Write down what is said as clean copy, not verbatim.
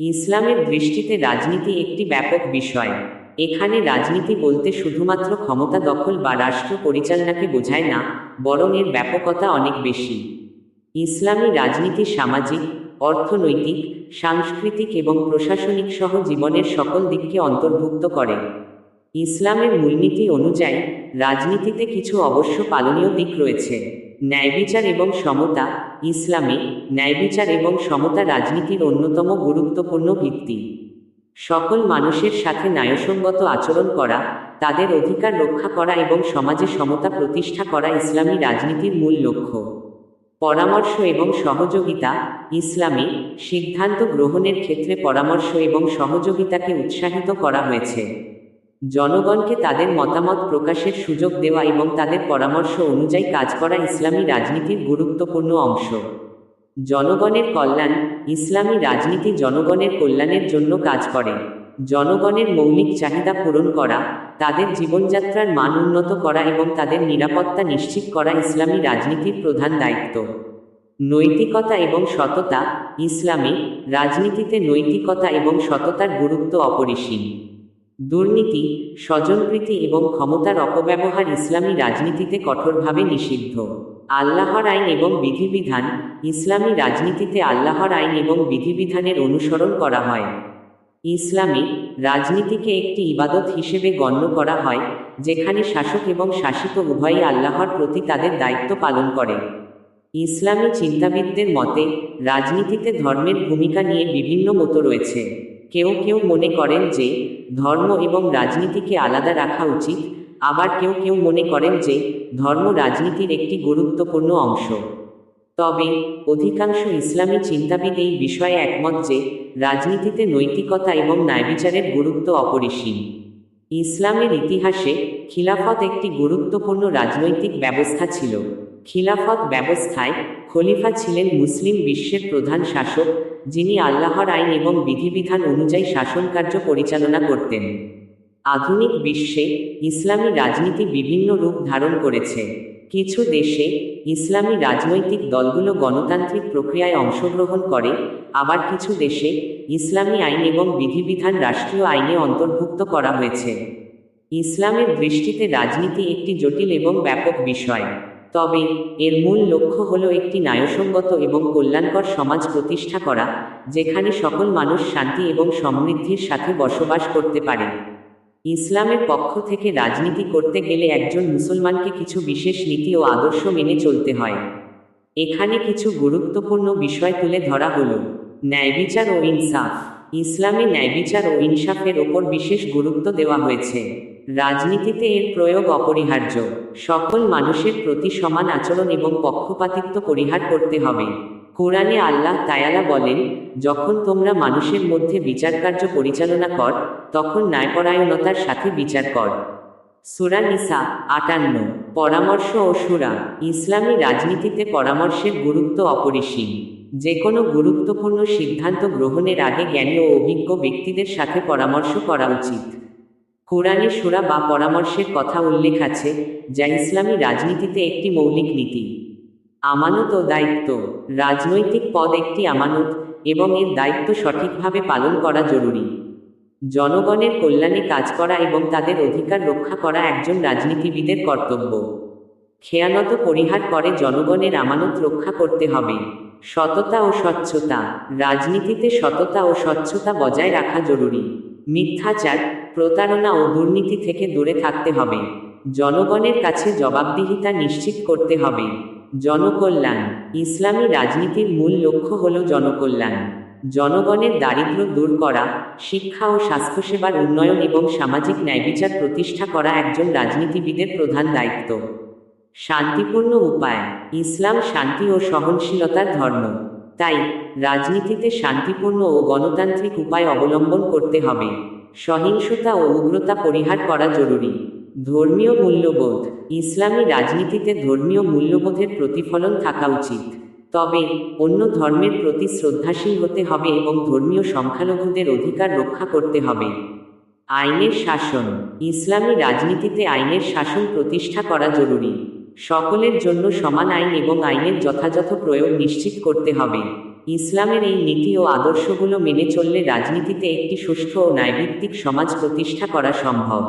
ইসলামের দৃষ্টিতে রাজনীতি একটি ব্যাপক বিষয়। এখানে রাজনীতি বলতে শুধুমাত্র ক্ষমতা দখল বা রাষ্ট্র পরিচালনাকে বোঝায় না, বরং এর ব্যাপকতা অনেক বেশি। ইসলামী রাজনীতি সামাজিক, অর্থনৈতিক, সাংস্কৃতিক এবং প্রশাসনিক সহ জীবনের সকল দিককে অন্তর্ভুক্ত করে। ইসলামের মূলনীতি অনুযায়ী রাজনীতিতে কিছু অবশ্য পালনীয় দিক রয়েছে। ন্যায়বিচার এবং সমতা। ইসলামে ন্যায়বিচার এবং সমতা রাজনীতির অন্যতম গুরুত্বপূর্ণ ভিত্তি। সকল মানুষের সাথে ন্যায়সঙ্গত আচরণ করা, তাদের অধিকার রক্ষা করা এবং সমাজে সমতা প্রতিষ্ঠা করা ইসলামী রাজনীতির মূল লক্ষ্য। পরামর্শ এবং সহযোগিতা। ইসলামে সিদ্ধান্ত গ্রহণের ক্ষেত্রে পরামর্শ এবং সহযোগিতাকে উৎসাহিত করা হয়েছে। জনগণকে তাদের মতামত প্রকাশের সুযোগ দেওয়া এবং তাদের পরামর্শ অনুযায়ী কাজ করা ইসলামী রাজনীতির গুরুত্বপূর্ণ অংশ। জনগণের কল্যাণ। ইসলামী রাজনীতি জনগণের কল্যাণের জন্য কাজ করে। জনগণের মৌলিক চাহিদা পূরণ করা, তাদের জীবনযাত্রার মান উন্নত করা এবং তাদের নিরাপত্তা নিশ্চিত করা ইসলামী রাজনীতির প্রধান দায়িত্ব। নৈতিকতা এবং সততা। ইসলামী রাজনীতিতে নৈতিকতা এবং সততার গুরুত্ব অপরিসীম। দুর্নীতি, স্বজনপ্রীতি এবং ক্ষমতার অপব্যবহার ইসলামী রাজনীতিতে কঠোরভাবে নিষিদ্ধ। আল্লাহর আইন এবং বিধিবিধান। ইসলামী রাজনীতিতে আল্লাহর আইন এবং বিধিবিধানের অনুসরণ করা হয়। ইসলামী রাজনীতিকে একটি ইবাদত হিসেবে গণ্য করা হয়, যেখানে শাসক এবং শাসিত উভয়ই আল্লাহর প্রতি তাদের দায়িত্ব পালন করে। ইসলামী চিন্তাবিদদের মতে রাজনীতিতে ধর্মের ভূমিকা নিয়ে বিভিন্ন মত রয়েছে। কেউ কেউ মনে করেন যে ধর্ম এবং রাজনীতিকে আলাদা রাখা উচিত, আবার কেউ কেউ মনে করেন যে ধর্ম রাজনীতির একটি গুরুত্বপূর্ণ অংশ। তবে অধিকাংশ ইসলামী চিন্তাবিদ এই বিষয়ে একমত যে রাজনীতিতে নৈতিকতা এবং ন্যায়বিচারের গুরুত্ব অপরিসীম। ইসলামের ইতিহাসে খিলাফত একটি গুরুত্বপূর্ণ রাজনৈতিক ব্যবস্থা ছিল। খিলাফত ব্যবস্থায় খলিফা ছিলেন মুসলিম বিশ্বের প্রধান শাসক, যিনি আল্লাহর আইন এবং বিধিবিধান অনুযায়ী শাসনকার্য পরিচালনা করতেন। আধুনিক বিশ্বে ইসলামী রাজনীতি বিভিন্ন রূপ ধারণ করেছে। কিছু দেশে ইসলামী রাজনৈতিক দলগুলো গণতান্ত্রিক প্রক্রিয়ায় অংশগ্রহণ করে, আবার কিছু দেশে ইসলামী আইন এবং বিধিবিধান রাষ্ট্রীয় আইনে অন্তর্ভুক্ত করা হয়েছে। ইসলামের দৃষ্টিতে রাজনীতি একটি জটিল এবং ব্যাপক বিষয়, তবে এর মূল লক্ষ্য হল একটি ন্যায়সঙ্গত এবং কল্যাণকর সমাজ প্রতিষ্ঠা করা, যেখানে সকল মানুষ শান্তি এবং সমৃদ্ধির সাথে বসবাস করতে পারে। ইসলামের পক্ষ থেকে রাজনীতি করতে গেলে একজন মুসলমানকে কিছু বিশেষ নীতি ও আদর্শ মেনে চলতে হয়। এখানে কিছু গুরুত্বপূর্ণ বিষয় তুলে ধরা হল। ন্যায়বিচার ও ইনসাফ। ইসলামে ন্যায়বিচার ও ইনসাফের ওপর বিশেষ গুরুত্ব দেওয়া হয়েছে। রাজনীতিতে এর প্রয়োগ অপরিহার্য। সকল মানুষের প্রতি সমান আচরণ এবং পক্ষপাতিত্ব পরিহার করতে হবে। কোরআনে আল্লাহ তাআলা বলেন, যখন তোমরা মানুষের মধ্যে বিচারকার্য পরিচালনা কর, তখন ন্যায়পরায়ণতার সাথে বিচার কর। সূরা নিসা ৫৮। পরামর্শ ও শুরা। ইসলামী রাজনীতিতে পরামর্শের গুরুত্ব অপরিসীম। যে কোনো গুরুত্বপূর্ণ সিদ্ধান্ত গ্রহণের আগে জ্ঞানী ও অভিজ্ঞ ব্যক্তিদের সাথে পরামর্শ করা উচিত। কোরআনে শুরা বা পরামর্শের কথা উল্লেখ আছে, যা ইসলামী রাজনীতিতে একটি মৌলিক নীতি। আমানত ও দায়িত্ব। রাজনৈতিক পদ একটি আমানত, এবং এর দায়িত্ব সঠিকভাবে পালন করা জরুরি। জনগণের কল্যাণে কাজ করা এবং তাদের অধিকার রক্ষা করা একজন রাজনীতিবিদের কর্তব্য। খেয়ানত পরিহার করে জনগণের আমানত রক্ষা করতে হবে। সততা ও স্বচ্ছতা। রাজনীতিতে সততা ও স্বচ্ছতা বজায় রাখা জরুরি। মিথ্যাচার, প্রতারণা ও দুর্নীতি থেকে দূরে থাকতে হবে। জনগণের কাছে জবাবদিহিতা নিশ্চিত করতে হবে। জনকল্যাণ। ইসলামী রাজনীতির মূল লক্ষ্য হল জনকল্যাণ। জনগণের দারিদ্র্য দূর করা, শিক্ষা ও স্বাস্থ্যসেবার উন্নয়ন এবং সামাজিক ন্যায়বিচার প্রতিষ্ঠা করা একজন রাজনীতিবিদের প্রধান দায়িত্ব। শান্তিপূর্ণ উপায়। ইসলাম শান্তি ও সহনশীলতার ধর্ম। তাই রাজনীতিতে শান্তিপূর্ণ ও গণতান্ত্রিক উপায় অবলম্বন করতে হবে। সহিংসতা ও উগ্রতা পরিহার করা জরুরি। ধর্মীয় মূল্যবোধ। ইসলামী রাজনীতিতে ধর্মীয় মূল্যবোধের প্রতিফলন থাকা উচিত, তবে অন্য ধর্মের প্রতি শ্রদ্ধাশীল হতে হবে এবং ধর্মীয় সংখ্যালঘুদের অধিকার রক্ষা করতে হবে। আইনের শাসন। ইসলামী রাজনীতিতে আইনের শাসন প্রতিষ্ঠা করা জরুরি। সকলের জন্য সমান আইন এবং আইনের যথাযথ প্রয়োগ নিশ্চিত করতে হবে। ইসলামের এই নীতি ও আদর্শগুলো মেনে চললে রাজনীতিতে একটি সুষ্ঠু ও ন্যায়ভিত্তিক সমাজ প্রতিষ্ঠা করা সম্ভব।